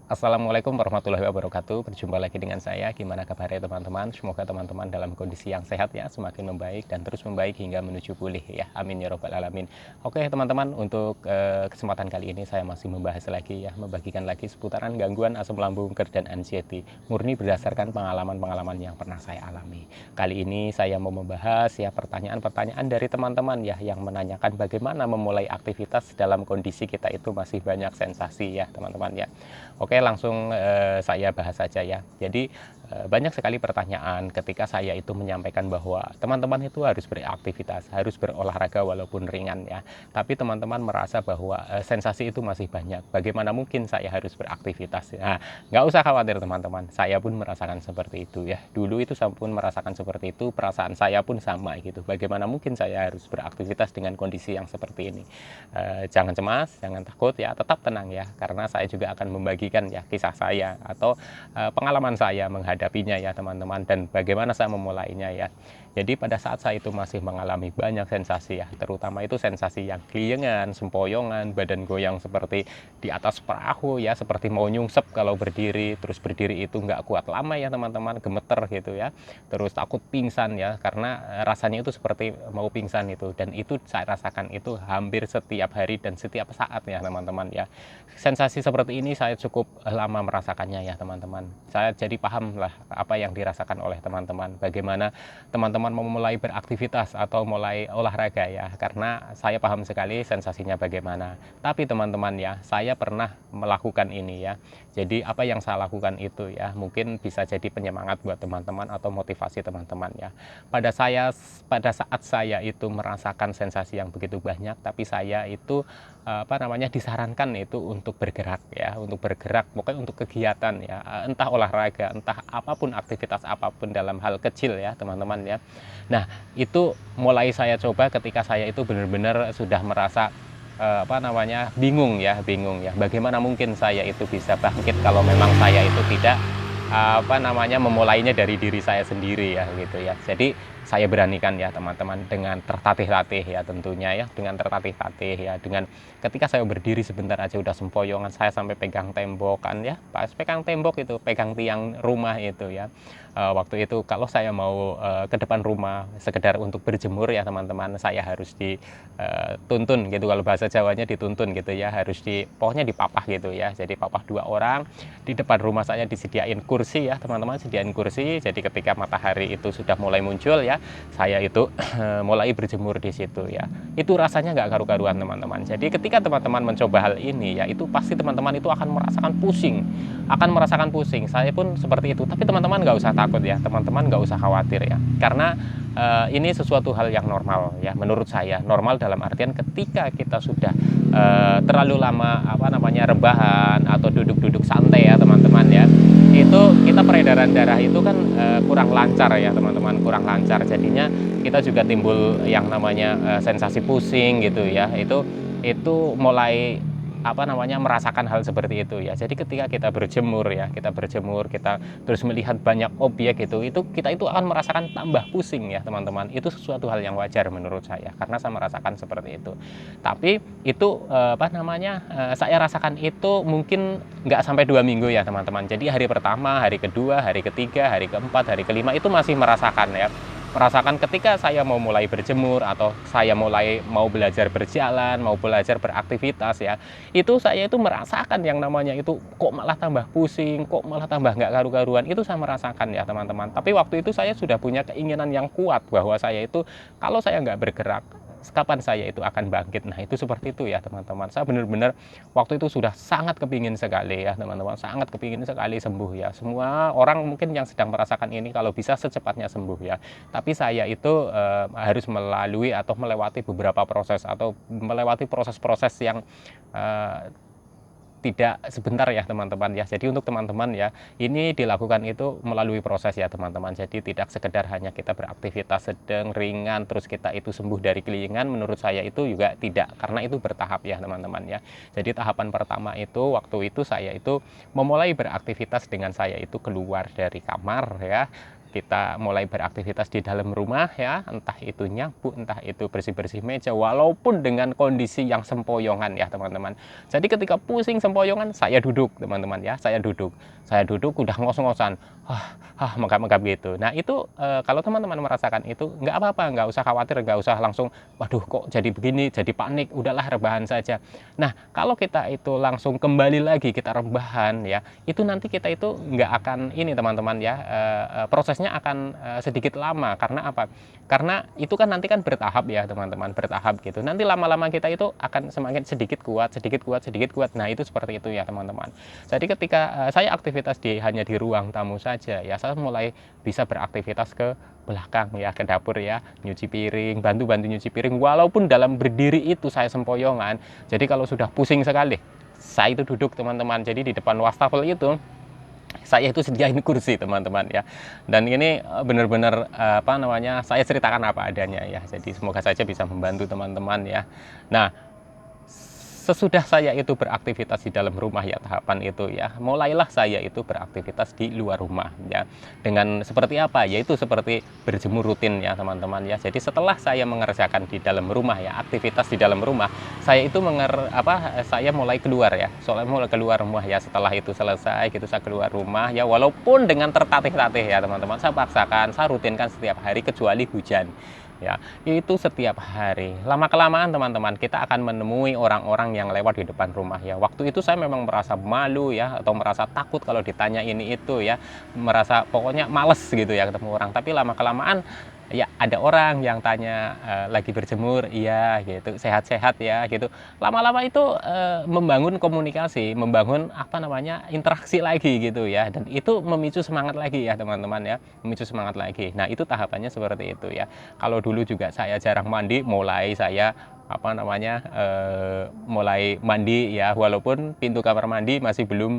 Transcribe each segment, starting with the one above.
Assalamualaikum warahmatullahi wabarakatuh. Berjumpa lagi dengan saya. Gimana kabarnya teman-teman? Semoga teman-teman dalam kondisi yang sehat ya, semakin membaik dan terus membaik hingga menuju pulih ya. Amin ya robbal alamin. Oke teman-teman, untuk kesempatan kali ini saya masih membahas lagi ya, membagikan lagi seputaran gangguan asam lambung, GERD dan anxiety, murni berdasarkan pengalaman-pengalaman yang pernah saya alami. Kali ini saya mau membahas ya pertanyaan-pertanyaan dari teman-teman ya, yang menanyakan bagaimana memulai aktivitas dalam kondisi kita itu masih banyak sensasi ya teman-teman ya. Oke, langsung saya bahas saja ya. Jadi banyak sekali pertanyaan ketika saya itu menyampaikan bahwa teman-teman itu harus beraktivitas, harus berolahraga walaupun ringan ya. Tapi teman-teman merasa bahwa sensasi itu masih banyak. Bagaimana mungkin saya harus beraktivitas? Nah, nggak usah khawatir teman-teman. Saya pun merasakan seperti itu ya. Dulu itu saya pun merasakan seperti itu. Perasaan saya pun sama gitu. Bagaimana mungkin saya harus beraktivitas dengan kondisi yang seperti ini? Jangan cemas, jangan takut ya. Tetap tenang ya. Karena saya juga akan membagikan ya kisah saya atau pengalaman saya menghadapinya ya teman-teman, dan bagaimana saya memulainya ya. Jadi pada saat saya itu masih mengalami banyak sensasi ya, terutama itu sensasi yang keliengan, sempoyongan, badan goyang seperti di atas perahu ya, seperti mau nyungsep kalau berdiri, terus berdiri itu nggak kuat lama ya teman-teman, gemeter gitu ya, terus takut pingsan ya, karena rasanya itu seperti mau pingsan itu, dan itu saya rasakan itu hampir setiap hari dan setiap saat ya teman-teman ya. Sensasi seperti ini saya cukup lama merasakannya ya teman-teman. Saya jadi paham lah apa yang dirasakan oleh teman-teman, bagaimana teman-teman memulai beraktivitas atau mulai olahraga ya, karena saya paham sekali sensasinya bagaimana. Tapi teman-teman ya, saya pernah melakukan ini ya. Jadi apa yang saya lakukan itu ya, mungkin bisa jadi penyemangat buat teman-teman atau motivasi teman-teman ya. Pada saat saya itu merasakan sensasi yang begitu banyak, tapi saya itu disarankan itu untuk bergerak ya, untuk bergerak, pokoknya untuk kegiatan ya, entah olahraga, entah apapun, aktivitas apapun dalam hal kecil ya teman-teman ya. Nah, itu mulai saya coba ketika saya itu benar-benar sudah merasa bingung ya, bagaimana mungkin saya itu bisa bangkit kalau memang saya itu tidak memulainya dari diri saya sendiri ya gitu ya. Jadi saya beranikan ya teman-teman, dengan tertatih-tatih ya tentunya ya, dengan tertatih-tatih ya, dengan ketika saya berdiri sebentar aja udah sempoyongan, saya sampai pegang tembok kan ya, pas pegang tembok itu, pegang tiang rumah itu ya. Waktu itu kalau saya mau ke depan rumah sekedar untuk berjemur ya teman-teman, saya harus dituntun gitu, kalau bahasa Jawanya dituntun gitu ya, harus pokoknya dipapah gitu ya. Jadi papah 2 orang, di depan rumah saya disediain kursi ya teman-teman, sediain kursi. Jadi ketika matahari itu sudah mulai muncul ya, saya itu mulai berjemur di situ ya. Itu rasanya nggak karu-karuan teman-teman. Jadi ketika teman-teman mencoba hal ini ya, itu pasti teman-teman itu akan merasakan pusing, saya pun seperti itu. Tapi teman-teman nggak usah takut ya, teman-teman nggak usah khawatir ya, karena ini sesuatu hal yang normal ya, menurut saya normal dalam artian ketika kita sudah terlalu lama rebahan atau duduk-duduk santai ya teman-teman ya, itu kita peredaran darah itu kan kurang lancar ya teman-teman, kurang lancar, jadinya kita juga timbul yang namanya sensasi pusing gitu ya. Itu mulai merasakan hal seperti itu ya. Jadi ketika kita berjemur ya, kita terus melihat banyak objek itu kita itu akan merasakan tambah pusing ya teman-teman. Itu sesuatu hal yang wajar menurut saya, karena saya merasakan seperti itu. Tapi itu saya rasakan itu mungkin nggak sampai 2 minggu ya teman-teman. Jadi hari pertama, hari kedua, hari ketiga, hari keempat, hari kelima itu masih merasakan ya, merasakan ketika saya mau mulai berjemur atau saya mulai mau belajar berjalan, mau belajar beraktivitas ya, itu saya itu merasakan yang namanya itu kok malah tambah pusing, kok malah tambah nggak karu-karuan, itu saya merasakan ya teman-teman. Tapi waktu itu saya sudah punya keinginan yang kuat bahwa saya itu kalau saya nggak bergerak, kapan saya itu akan bangkit. Nah itu seperti itu ya teman-teman, saya benar-benar waktu itu sudah sangat kepingin sekali ya teman-teman, sangat kepingin sekali sembuh ya. Semua orang mungkin yang sedang merasakan ini kalau bisa secepatnya sembuh ya, tapi saya itu harus melalui atau melewati beberapa proses atau melewati proses-proses yang eh, tidak sebentar ya teman-teman ya. Jadi untuk teman-teman ya, ini dilakukan itu melalui proses ya teman-teman. Jadi tidak sekedar hanya kita beraktivitas sedang ringan terus kita itu sembuh dari keliengan, menurut saya itu juga tidak, karena itu bertahap ya teman-teman ya. Jadi tahapan pertama itu waktu itu saya itu memulai beraktivitas dengan saya itu keluar dari kamar ya, kita mulai beraktivitas di dalam rumah ya, entah itu nyapu, entah itu bersih-bersih meja, walaupun dengan kondisi yang sempoyongan ya teman-teman. Jadi ketika pusing sempoyongan, saya duduk teman-teman ya, saya duduk udah ngos-ngosan, megap-megap gitu. Nah itu kalau teman-teman merasakan itu nggak apa-apa, nggak usah khawatir, nggak usah langsung waduh kok jadi begini, jadi panik, udahlah rebahan saja. Nah kalau kita itu langsung kembali lagi kita rebahan ya, itu nanti kita itu nggak akan ini teman-teman ya, prosesnya akan sedikit lama. Karena apa? Karena itu kan nanti kan bertahap ya teman-teman, bertahap gitu. Nanti lama-lama kita itu akan semakin sedikit kuat, sedikit kuat, sedikit kuat. Nah itu seperti itu ya teman-teman. Jadi ketika saya aktivitas hanya di ruang tamu saja ya, saya mulai bisa beraktivitas ke belakang ya, ke dapur ya, nyuci piring, bantu-bantu nyuci piring, walaupun dalam berdiri itu saya sempoyongan. Jadi kalau sudah pusing sekali, saya itu duduk teman-teman. Jadi di depan wastafel itu saya itu sediain kursi teman-teman ya, dan ini benar-benar saya ceritakan apa adanya ya, jadi semoga saja bisa membantu teman-teman ya. Nah sesudah saya itu beraktivitas di dalam rumah ya, tahapan itu ya, mulailah saya itu beraktivitas di luar rumah ya. Dengan seperti apa? Yaitu seperti berjemur rutin ya teman-teman ya. Jadi setelah saya mengerjakan di dalam rumah ya, aktivitas di dalam rumah, saya itu saya mulai keluar ya. Soalnya mulai keluar rumah ya, setelah itu selesai gitu saya keluar rumah ya, walaupun dengan tertatih-tatih ya teman-teman. Saya paksakan, saya rutinkan setiap hari kecuali hujan. Ya, itu setiap hari. Lama-kelamaan teman-teman, kita akan menemui orang-orang yang lewat di depan rumah ya. Waktu itu saya memang merasa malu ya, atau merasa takut kalau ditanya ini itu ya, merasa pokoknya males gitu ya ketemu orang. Tapi lama-kelamaan ya ada orang yang tanya lagi berjemur, iya gitu, sehat-sehat ya gitu. Lama-lama itu membangun komunikasi, membangun interaksi lagi gitu ya, dan itu memicu semangat lagi ya teman-teman ya, memicu semangat lagi. Nah itu tahapannya seperti itu ya. Kalau dulu juga saya jarang mandi, mulai saya mulai mandi ya, walaupun pintu kamar mandi masih belum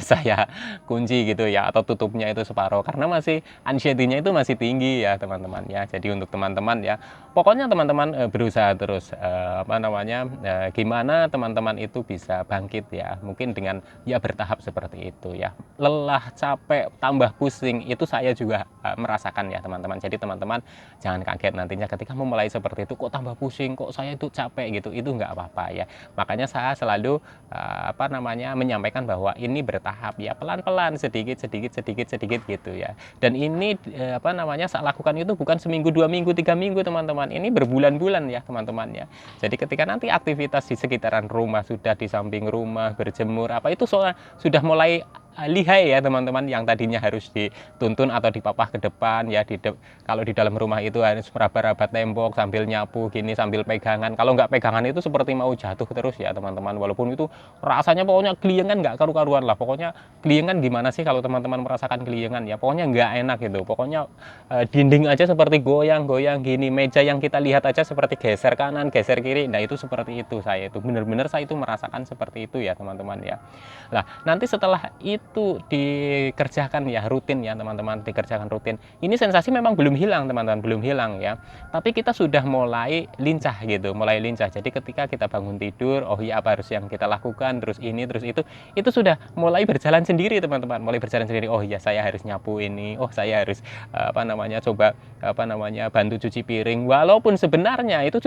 saya kunci gitu ya, atau tutupnya itu separuh karena masih anxiety-nya itu masih tinggi ya teman-teman ya. Jadi untuk teman-teman ya, pokoknya teman-teman berusaha terus gimana teman-teman itu bisa bangkit ya, mungkin dengan ya bertahap seperti itu ya. Lelah, capek, tambah pusing itu saya juga merasakan ya teman-teman. Jadi teman-teman jangan kaget nantinya ketika memulai seperti itu, kok tambah pusing, kok saya itu capek gitu, itu nggak apa-apa ya. Makanya saya selalu menyampaikan bahwa ini bertahap ya, pelan-pelan, sedikit gitu ya. Dan ini saya lakukan itu bukan seminggu, 2 minggu, 3 minggu teman-teman, ini berbulan-bulan ya teman-teman ya. Jadi ketika nanti aktivitas di sekitaran rumah, sudah di samping rumah berjemur itu sudah mulai lihai ya teman-teman, yang tadinya harus dituntun atau dipapah ke depan ya, kalau di dalam rumah itu harus meraba-raba tembok sambil nyapu gini, sambil pegangan. Kalau nggak pegangan itu seperti mau jatuh terus ya teman-teman, walaupun itu rasanya pokoknya keliengan nggak karu-karuan lah. Pokoknya keliengan gimana sih kalau teman-teman merasakan keliengan ya, pokoknya nggak enak gitu. Pokoknya dinding aja seperti goyang-goyang gini, meja yang kita lihat aja seperti geser kanan geser kiri. Nah itu seperti itu, saya itu benar-benar saya itu merasakan seperti itu ya teman-teman ya. Nah nanti setelah itu dikerjakan ya rutin ya teman-teman, dikerjakan rutin, ini sensasi memang belum hilang teman-teman, belum hilang ya, tapi kita sudah mulai lincah gitu, mulai lincah. Jadi ketika kita bangun tidur, oh iya apa harus yang kita lakukan, terus ini terus itu sudah mulai berjalan sendiri teman-teman, mulai berjalan sendiri. Oh iya saya harus nyapu ini, oh saya harus coba bantu cuci piring, walaupun sebenarnya itu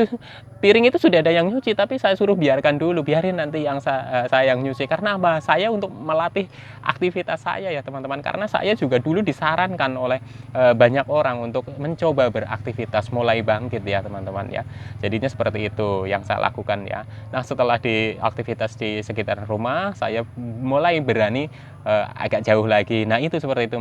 piring itu sudah ada yang nyuci, tapi saya suruh biarkan dulu, biarin nanti yang saya yang nyuci. Karena apa? Saya untuk melatih aktivitas saya ya teman-teman, karena saya juga dulu disarankan oleh banyak orang untuk mencoba beraktivitas, mulai bangkit ya teman-teman ya. Jadinya seperti itu yang saya lakukan ya. Nah setelah di aktivitas di sekitar rumah, saya mulai berani agak jauh lagi. Nah itu seperti itu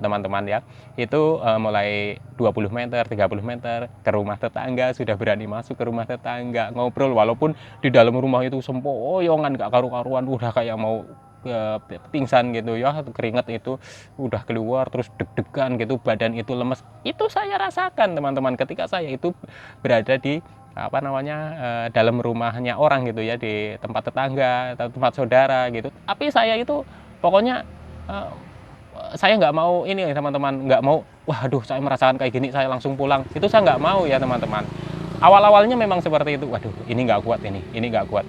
teman-teman ya, itu mulai 20 meter 30 meter ke rumah tetangga, sudah berani masuk ke rumah tetangga, ngobrol, walaupun di dalam rumah itu sempoyongan gak karu-karuan, udah kayak mau pingsan gitu ya, keringat itu udah keluar, terus deg-degan gitu, badan itu lemes. Itu saya rasakan teman-teman ketika saya itu berada di dalam rumahnya orang gitu ya, di tempat tetangga atau tempat saudara gitu. Tapi saya itu pokoknya saya nggak mau ini teman-teman, nggak mau waduh saya merasakan kayak gini saya langsung pulang, itu saya nggak mau ya teman-teman. Awal-awalnya memang seperti itu, waduh ini nggak kuat, ini nggak kuat.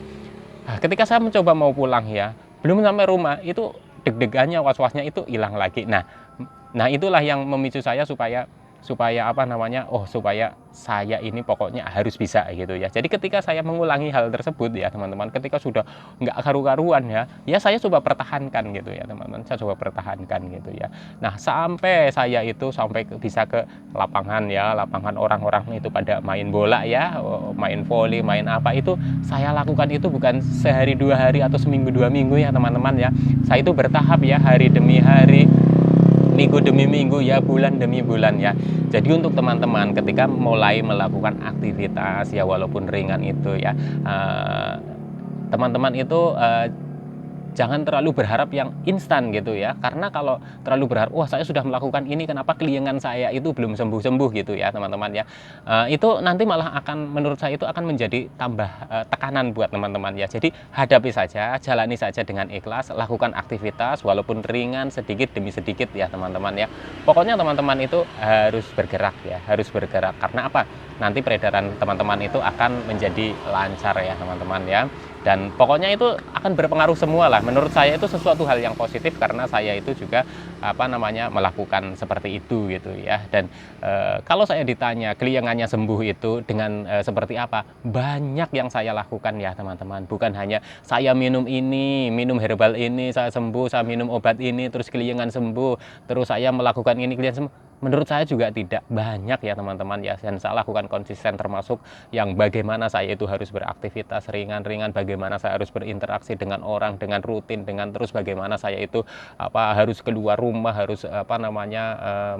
Nah, ketika saya mencoba mau pulang ya, belum sampai rumah itu deg-degannya, was-wasnya itu hilang lagi. Nah Nah, itulah yang memicu saya supaya supaya apa namanya, supaya saya ini pokoknya harus bisa gitu ya. Jadi ketika saya mengulangi hal tersebut ya teman-teman, ketika sudah nggak karu-karuan ya saya coba pertahankan gitu ya teman-teman, saya coba pertahankan gitu ya. Nah, sampai saya itu bisa ke lapangan ya, lapangan orang-orang itu pada main bola ya, main voli, main apa itu, saya lakukan itu bukan sehari 2 hari atau seminggu 2 minggu ya teman-teman ya. Saya itu bertahap ya, hari demi hari, minggu demi minggu ya, bulan demi bulan ya. Jadi untuk teman-teman ketika mulai melakukan aktivitas ya walaupun ringan itu ya, teman-teman itu jangan terlalu berharap yang instan gitu ya, karena kalau terlalu berharap wah saya sudah melakukan ini kenapa keliengan saya itu belum sembuh-sembuh gitu ya teman-teman ya, itu nanti malah akan, menurut saya itu akan menjadi tambah tekanan buat teman-teman ya. Jadi hadapi saja, jalani saja dengan ikhlas, lakukan aktivitas walaupun ringan sedikit demi sedikit ya teman-teman ya. Pokoknya teman-teman itu harus bergerak ya, harus bergerak, karena apa, nanti peredaran teman-teman itu akan menjadi lancar ya teman-teman ya. Dan pokoknya itu akan berpengaruh semua lah. Menurut saya itu sesuatu hal yang positif karena saya itu juga melakukan seperti itu gitu ya. Dan kalau saya ditanya keliengannya sembuh itu dengan seperti apa, banyak yang saya lakukan ya teman-teman. Bukan hanya saya minum ini, minum herbal ini saya sembuh, saya minum obat ini terus keliengan sembuh, terus saya melakukan ini keliengan sembuh. Menurut saya juga tidak banyak ya teman-teman ya. Dan saya lakukan konsisten, termasuk yang bagaimana saya itu harus beraktivitas ringan-ringan, bagaimana saya harus berinteraksi dengan orang dengan rutin, dengan terus bagaimana saya itu harus keluar rumah, harus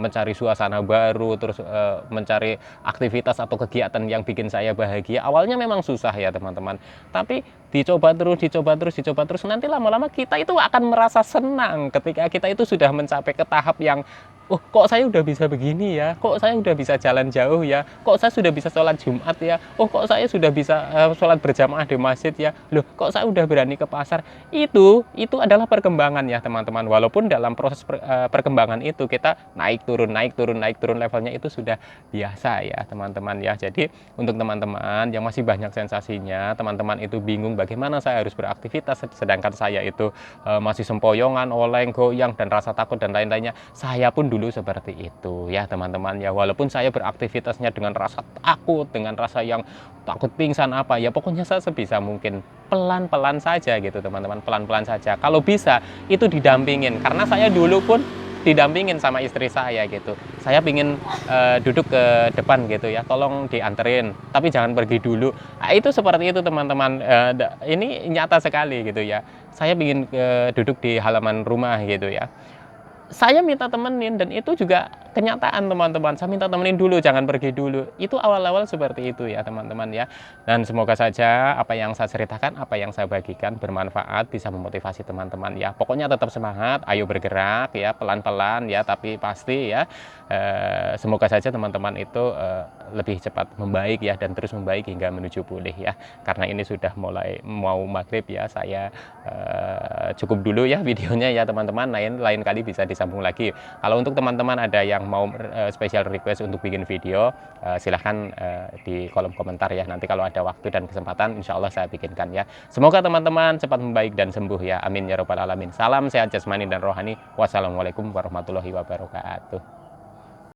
mencari suasana baru, terus mencari aktivitas atau kegiatan yang bikin saya bahagia. Awalnya memang susah ya teman-teman, tapi dicoba terus, nanti lama-lama kita itu akan merasa senang ketika kita itu sudah mencapai ke tahap yang kok saya udah bisa begini ya, kok saya udah bisa jalan jauh ya, kok saya sudah bisa sholat Jumat ya, kok saya sudah bisa sholat berjamaah di masjid ya, loh kok saya udah berani ke pasar. Itu adalah perkembangan ya teman-teman. Walaupun dalam proses perkembangan itu kita naik turun levelnya itu sudah biasa ya teman-teman ya. Jadi untuk teman-teman yang masih banyak sensasinya, teman-teman itu bingung bagaimana saya harus beraktivitas sedangkan saya itu masih sempoyongan, oleng, goyang dan rasa takut dan lain-lainnya. Saya pun dulu seperti itu ya teman-teman ya. Walaupun saya beraktivitasnya dengan rasa takut, dengan rasa yang takut pingsan ya pokoknya saya sebisa mungkin pelan-pelan saja gitu teman-teman, pelan-pelan saja. Kalau bisa itu didampingin, karena saya dulu pun didampingin sama istri saya gitu. Saya pingin duduk ke depan gitu ya, tolong dianterin tapi jangan pergi dulu. Itu seperti itu teman-teman. Ini nyata sekali gitu ya. Saya pingin duduk di halaman rumah gitu ya, saya minta temenin, dan itu juga kenyataan teman-teman. Saya minta temenin dulu, jangan pergi dulu. Itu awal-awal seperti itu ya teman-teman ya. Dan semoga saja apa yang saya ceritakan, apa yang saya bagikan bermanfaat, bisa memotivasi teman-teman ya. Pokoknya tetap semangat, ayo bergerak ya, pelan-pelan ya, tapi pasti ya. Semoga saja teman-teman itu lebih cepat membaik ya, dan terus membaik hingga menuju pulih ya. Karena ini sudah mulai mau maghrib ya, saya cukup dulu ya videonya ya teman-teman. Lain kali bisa disambung lagi. Kalau untuk teman-teman ada yang mau special request untuk bikin video, silahkan di kolom komentar ya. Nanti kalau ada waktu dan kesempatan, insya Allah saya bikinkan ya. Semoga teman-teman cepat membaik dan sembuh ya. Amin ya robbal alamin. Salam sehat jasmani dan rohani. Wassalamualaikum warahmatullahi wabarakatuh.